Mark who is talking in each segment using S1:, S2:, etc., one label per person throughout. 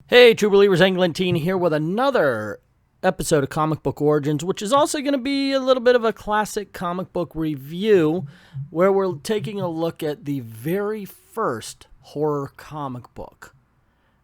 S1: Hey, True Believers, Englentine here with another episode of Comic Book Origins, which is also going to be a little bit of a classic comic book review, where we're taking a look at the very first horror comic book.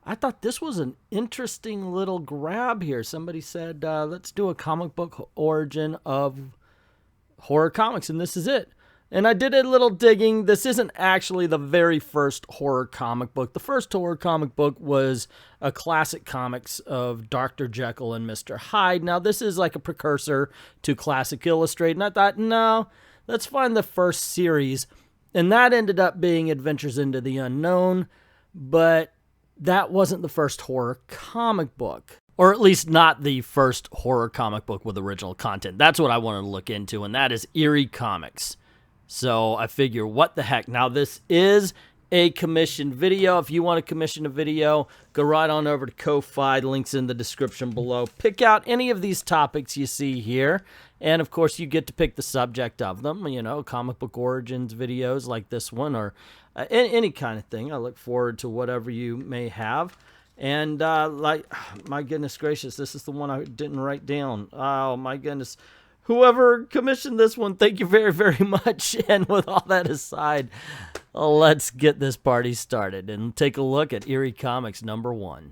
S1: I thought this was an interesting little grab here. Somebody said, let's do a comic book origin of horror comics, and this is it. And I did a little digging. This isn't actually the very first horror comic book. The first horror comic book was a classic comics of Dr. Jekyll and Mr. Hyde. Now, this is like a precursor to Classic Illustrated. And I thought, no, let's find the first series. And that ended up being Adventures into the Unknown. But that wasn't the first horror comic book. Or at least not the first horror comic book with original content. That's what I wanted to look into. And that is Eerie Comics. So I figure, what the heck? Now, this is a commissioned video. If you want to commission a video, go right on over to Ko-Fi. Links in the description below. Pick out any of these topics you see here. And, of course, you get to pick the subject of them. You know, comic book origins videos like this one or any kind of thing. I look forward to whatever you may have. And, like, my goodness gracious, this is the one I didn't write down. Oh, my goodness. Whoever commissioned this one, thank you very, very much. And with all that aside, let's get this party started and take a look at Eerie Comics #1.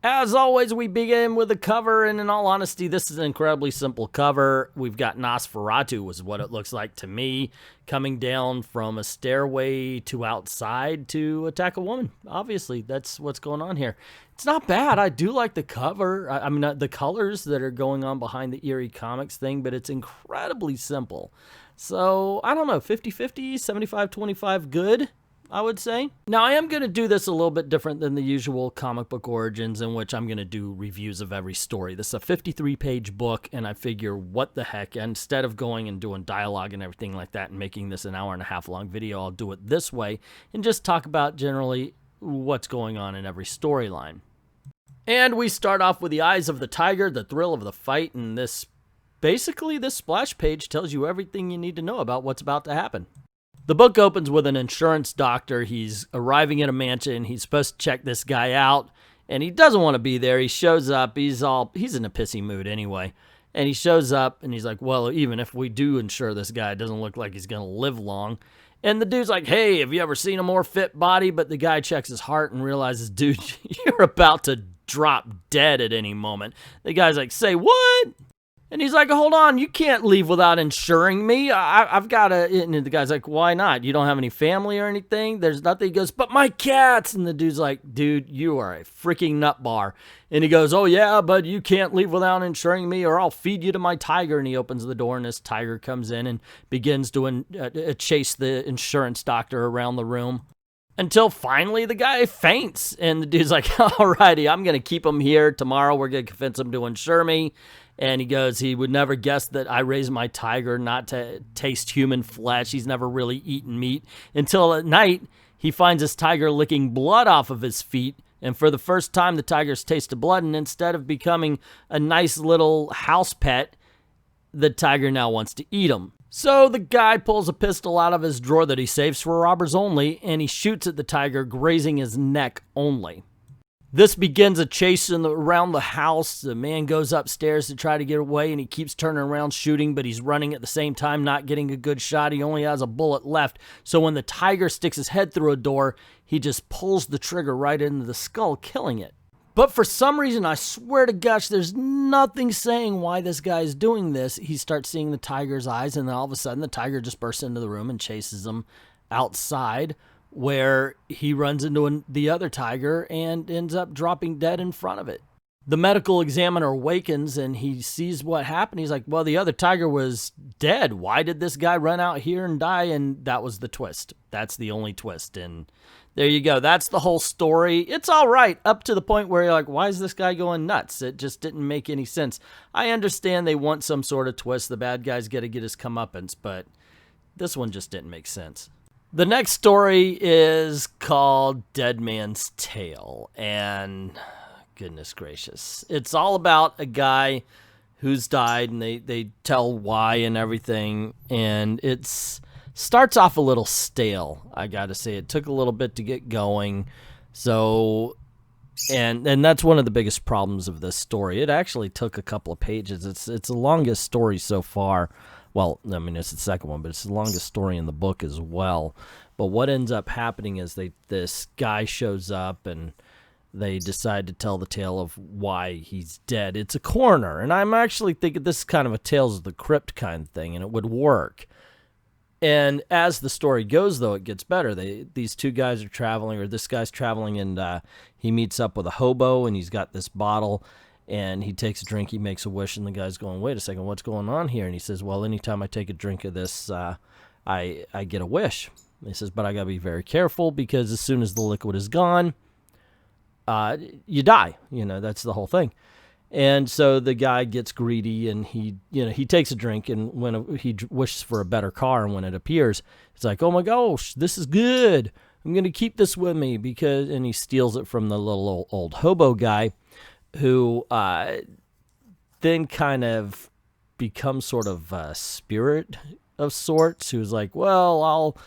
S1: As always, we begin with the cover, and in all honesty, this is an incredibly simple cover. We've got Nosferatu, was what it looks like to me, coming down from a stairway to outside to attack a woman. Obviously, that's what's going on here. It's not bad. I do like the cover. I mean, the colors that are going on behind the Eerie Comics thing, but it's incredibly simple. So, I don't know, 50-50, 75-25 good, I would say. Now, I am going to do this a little bit different than the usual comic book origins, in which I'm going to do reviews of every story. This is a 53-page book, and I figure, what the heck? Instead of going and doing dialogue and everything like that and making this an hour-and-a-half long video, I'll do it this way and just talk about generally what's going on in every storyline. And we start off with the eyes of the tiger, the thrill of the fight, and basically this splash page tells you everything you need to know about what's about to happen. The book opens with an insurance doctor. He's arriving at a mansion. He's supposed to check this guy out, and he doesn't want to be there. He shows up. He's in a pissy mood anyway. And he shows up, and he's like, well, even if we do insure this guy, it doesn't look like he's going to live long. And the dude's like, hey, have you ever seen a more fit body? But the guy checks his heart and realizes, dude, you're about to drop dead at any moment. The guy's like, say what? And he's like, hold on, you can't leave without insuring me. I've got to. And the guy's like, why not? You don't have any family or anything? There's nothing. He goes, but my cats. And the dude's like, dude, you are a freaking nut bar. And he goes, oh, yeah, but you can't leave without insuring me or I'll feed you to my tiger. And he opens the door and this tiger comes in and begins to chase the insurance doctor around the room. Until finally the guy faints. And the dude's like, alrighty, I'm going to keep him here. Tomorrow we're going to convince him to insure me. And he goes, he would never guess that I raised my tiger not to taste human flesh. He's never really eaten meat. Until at night, he finds his tiger licking blood off of his feet. And for the first time, the tiger's tasted blood. And instead of becoming a nice little house pet, the tiger now wants to eat him. So the guy pulls a pistol out of his drawer that he saves for robbers only, and he shoots at the tiger, grazing his neck only. This begins a chase around the house. The man goes upstairs to try to get away, and he keeps turning around shooting, but he's running at the same time, not getting a good shot. He only has a bullet left. So when the tiger sticks his head through a door, he just pulls the trigger right into the skull, killing it. But for some reason, I swear to gosh, there's nothing saying why this guy is doing this. He starts seeing the tiger's eyes, and then all of a sudden, the tiger just bursts into the room and chases him outside, where he runs into the other tiger and ends up dropping dead in front of it. The medical examiner awakens and he sees what happened. He's like, well, the other tiger was dead. Why did this guy run out here and die? And that was the twist. That's the only twist. And there you go. That's the whole story. It's all right up to the point where you're like, why is this guy going nuts? It just didn't make any sense. I understand they want some sort of twist. The bad guy's got to get his comeuppance, but this one just didn't make sense. The next story is called Dead Man's Tale, and goodness gracious. It's all about a guy who's died, and they tell why and everything, and it's starts off a little stale, I gotta say. It took a little bit to get going, so And that's one of the biggest problems of this story. It actually took a couple of pages. It's the longest story so far. Well, I mean, it's the second one, but it's the longest story in the book as well. But what ends up happening is this guy shows up and they decide to tell the tale of why he's dead. It's a coroner, and I'm actually thinking this is kind of a Tales of the Crypt kind of thing, and it would work. And as the story goes, though, it gets better. These two guys are traveling, or this guy's traveling, and he meets up with a hobo, and he's got this bottle, and he takes a drink, he makes a wish, and the guy's going, wait a second, what's going on here? And he says, well, anytime I take a drink of this, I get a wish. And he says, but I got to be very careful, because as soon as the liquid is gone, you die. That's the whole thing. And so the guy gets greedy, and he takes a drink, and when he wishes for a better car, and when it appears, it's like, oh my gosh, this is good. I'm going to keep this with me, and he steals it from the little old hobo guy, who then kind of becomes sort of a spirit of sorts, who's like, well, I'll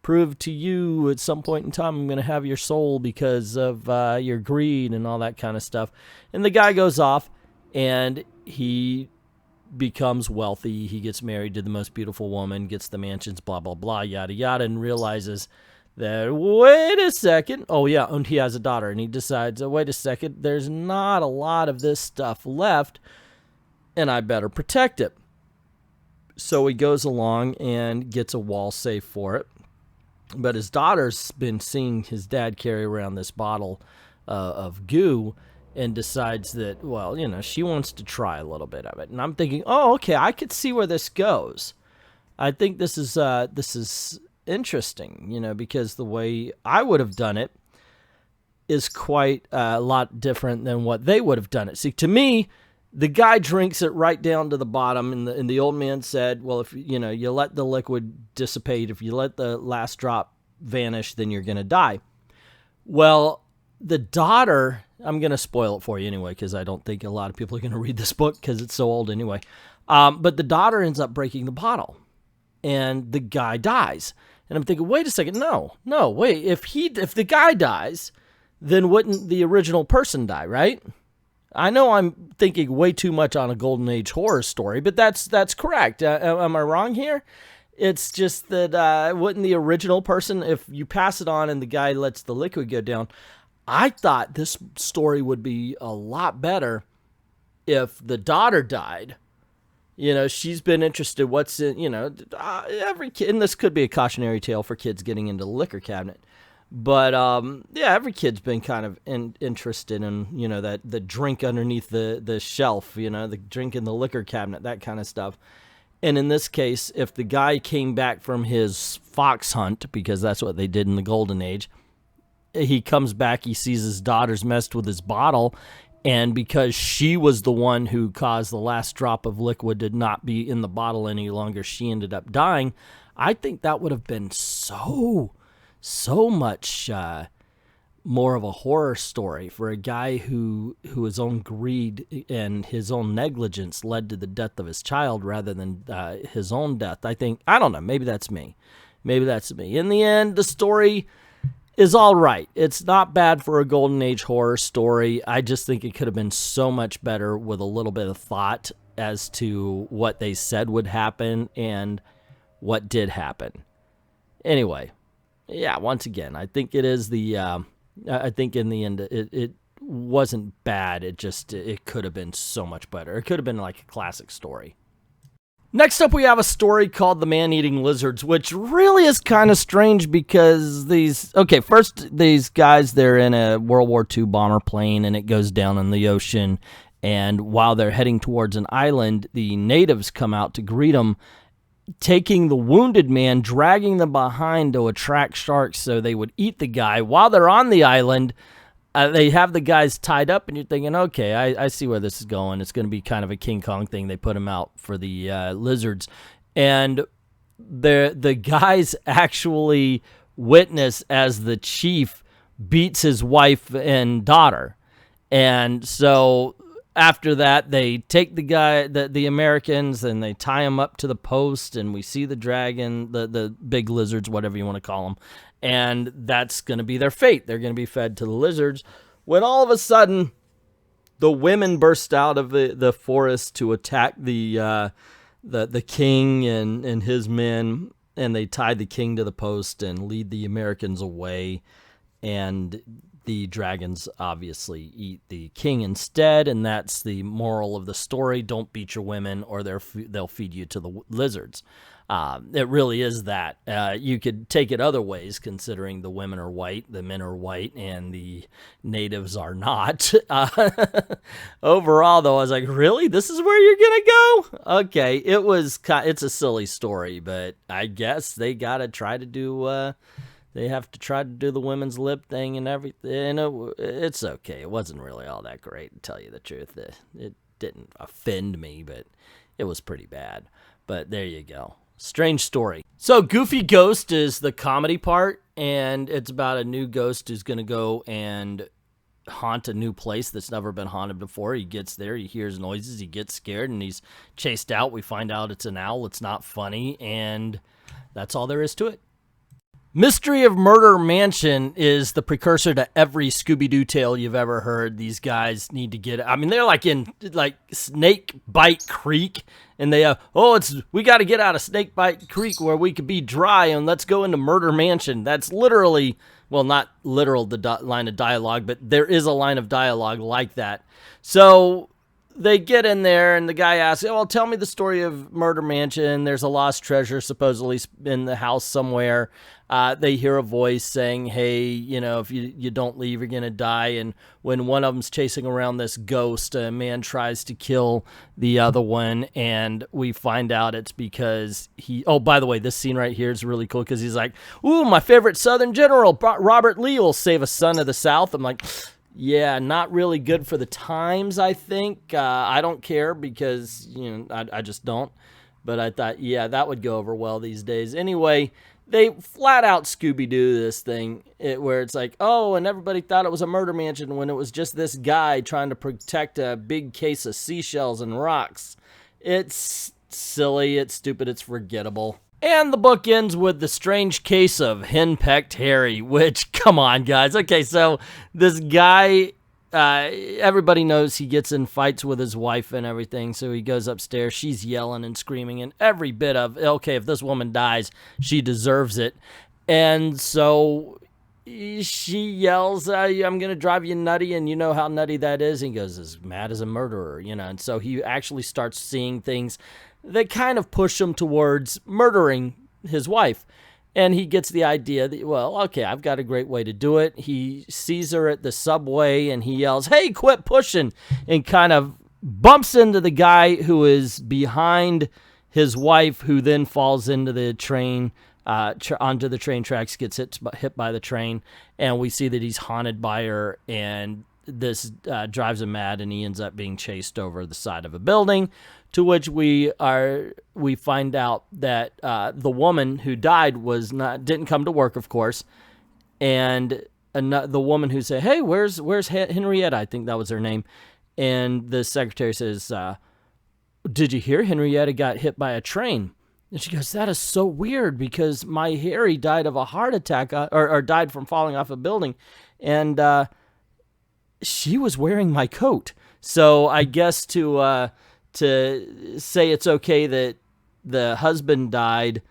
S1: prove to you at some point in time I'm going to have your soul because of your greed and all that kind of stuff. And the guy goes off, and he becomes wealthy. He gets married to the most beautiful woman, gets the mansions, blah, blah, blah, yada, yada, and realizes that, wait a second. Oh, yeah, and he has a daughter, and he decides, oh, wait a second, there's not a lot of this stuff left, and I better protect it. So he goes along and gets a wall safe for it. But his daughter's been seeing his dad carry around this bottle of goo, and decides that, well, she wants to try a little bit of it. And I'm thinking, oh, okay, I could see where this goes. I think this is interesting, because the way I would have done it is quite a lot different than what they would have done it. See, to me, the guy drinks it right down to the bottom, and the old man said, well, if you let the liquid dissipate, if you let the last drop vanish, then you're going to die. Well, the daughter, I'm going to spoil it for you anyway, because I don't think a lot of people are going to read this book because it's so old anyway. But the daughter ends up breaking the bottle, and the guy dies. And I'm thinking, wait a second, no, wait. If the guy dies, then wouldn't the original person die, right? I know I'm thinking way too much on a Golden Age horror story, but that's correct. Am I wrong here? It's just that wouldn't the original person, if you pass it on and the guy lets the liquid go down, I thought this story would be a lot better if the daughter died. She's been interested what's in, every kid, and this could be a cautionary tale for kids getting into the liquor cabinet. But, every kid's been kind of interested in, the drink underneath the shelf, the drink in the liquor cabinet, that kind of stuff. And in this case, if the guy came back from his fox hunt, because that's what they did in the Golden Age, he comes back, he sees his daughter's messed with his bottle, and because she was the one who caused the last drop of liquid to not be in the bottle any longer, she ended up dying. I think that would have been so much more of a horror story for a guy who his own greed and his own negligence led to the death of his child rather than his own death. I don't know, maybe that's me. In the end, the story is all right. It's not bad for a Golden Age horror story. I just think it could have been so much better with a little bit of thought as to what they said would happen and what did happen. Anyway, yeah, once again, I think it is I think in the end, it wasn't bad. It could have been so much better. It could have been like a classic story. Next up, we have a story called The Man-Eating Lizards, which really is kind of strange because these guys, they're in a World War II bomber plane, and it goes down in the ocean, and while they're heading towards an island, the natives come out to greet them, taking the wounded man, dragging them behind to attract sharks so they would eat the guy. While they're on the island, they have the guys tied up, and you're thinking, okay, I see where this is going. It's going to be kind of a King Kong thing. They put him out for the lizards. And the guys actually witness as the chief beats his wife and daughter. And so after that, they take the guy, the Americans, and they tie him up to the post, and we see the dragon, the big lizards, whatever you want to call them. And that's going to be their fate. They're going to be fed to the lizards. when all of a sudden the women burst out of the forest to attack the king and his men, and they tied the king to the post and lead the Americans away, and the dragons obviously eat the king instead, and that's the moral of the story. Don't beat your women or they'll feed you to the lizards. It really is that. You could take it other ways, considering the women are white, the men are white, and the natives are not. Overall, though, I was like, really? This is where you're going to go? Okay, it's a silly story, but I guess they got to try to do... They have to try to do the women's lip thing and everything. And it's okay. It wasn't really all that great, to tell you the truth. It didn't offend me, but it was pretty bad. But there you go. Strange story. So Goofy Ghost is the comedy part, and it's about a new ghost who's going to go and haunt a new place that's never been haunted before. He gets there, he hears noises, he gets scared, and he's chased out. We find out it's an owl. It's not funny, and that's all there is to it. Mystery of Murder Mansion is the precursor to every Scooby-Doo tale you've ever heard. These guys need to get... I mean, they're like in Snake Bite Creek, and they we got to get out of Snake Bite Creek where we could be dry, and let's go into Murder Mansion. That's literally... Well, not literal the line of dialogue, but there is a line of dialogue like that. So they get in there, and the guy asks, well, tell me the story of Murder Mansion. There's a lost treasure supposedly in the house somewhere. They hear a voice saying, hey, if you don't leave, you're going to die. And when one of them's chasing around this ghost, a man tries to kill the other one. And we find out it's because by the way, this scene right here is really cool because he's like, ooh, my favorite Southern general, Robert Lee, will save a son of the South. I'm like, yeah, not really good for the times, I think. I don't care because, I just don't. But I thought, yeah, that would go over well these days. Anyway, they flat out Scooby-Doo this thing where it's like, oh, and everybody thought it was a murder mansion when it was just this guy trying to protect a big case of seashells and rocks. It's silly, it's stupid, it's forgettable. And the book ends with the strange case of henpecked Harry, which, come on, guys. Okay, so this guy, everybody knows he gets in fights with his wife and everything, so he goes upstairs. She's yelling and screaming, and every bit of, okay, if this woman dies, she deserves it. And so she yells, I'm going to drive you nutty, and you know how nutty that is. And he goes, as mad as a murderer, and so he actually starts seeing things that kind of push him towards murdering his wife. And he gets the idea that, well, okay, I've got a great way to do it. He sees her at the subway, and he yells, hey, quit pushing, and kind of bumps into the guy who is behind his wife, who then falls into the train, onto the train tracks, gets hit by the train, and we see that he's haunted by her, and this drives him mad, and he ends up being chased over the side of a building, to which we find out that the woman who died didn't come to work, of course, and the woman who said, hey, where's Henrietta? I think that was her name. And the secretary says, did you hear Henrietta got hit by a train? And she goes, that is so weird because my Harry died of a heart attack or died from falling off a building. And she was wearing my coat. So I guess to say it's okay that the husband died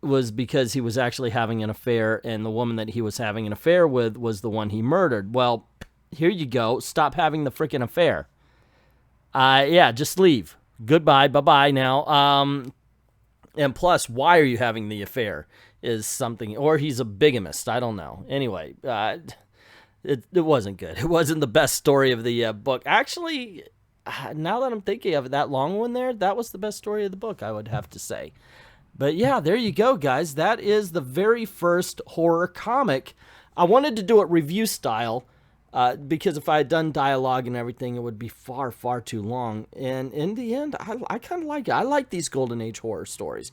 S1: was because he was actually having an affair, and the woman that he was having an affair with was the one he murdered. Well, here you go. Stop having the freaking affair. Yeah, just leave. Goodbye. Bye-bye now. And plus, why are you having the affair is something, or he's a bigamist. I don't know. Anyway, it wasn't good. It wasn't the best story of the book. Actually, now that I'm thinking of it, that long one there, that was the best story of the book, I would have to say. But yeah, there you go, guys. That is the very first horror comic. I wanted to do it review style, because if I had done dialogue and everything, it would be far, far too long. And in the end, I kind of like it. I like these Golden Age horror stories.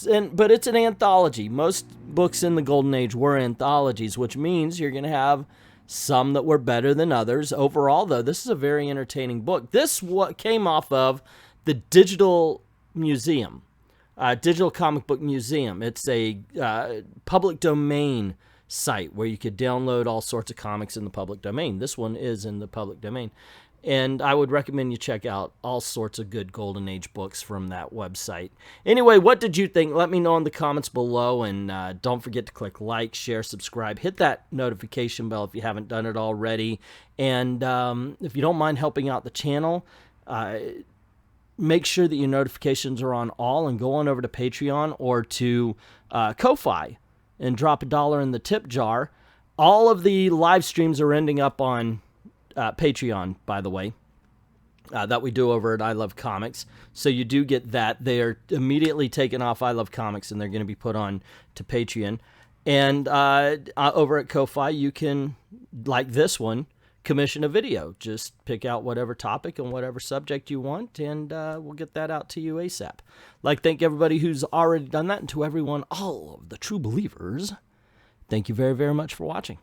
S1: But it's an anthology. Most books in the Golden Age were anthologies, which means you're going to have some that were better than others. Overall, though, this is a very entertaining book. This came off of the Digital Museum, Digital Comic Book Museum. It's a public domain site where you could download all sorts of comics in the public domain. This one is in the public domain. And I would recommend you check out all sorts of good Golden Age books from that website. Anyway, what did you think? Let me know in the comments below, and don't forget to click like, share, subscribe. Hit that notification bell if you haven't done it already. And if you don't mind helping out the channel, make sure that your notifications are on all, and go on over to Patreon or to Ko-Fi and drop $1 in the tip jar. All of the live streams are ending up on Patreon, by the way, that we do over at I Love Comics. So you do get that. They are immediately taken off I Love Comics, and they're going to be put on to Patreon. And over at Ko-Fi, you can, like this one, commission a video. Just pick out whatever topic and whatever subject you want, and we'll get that out to you ASAP. Thank everybody who's already done that, and to everyone, all of the true believers, thank you very, very much for watching.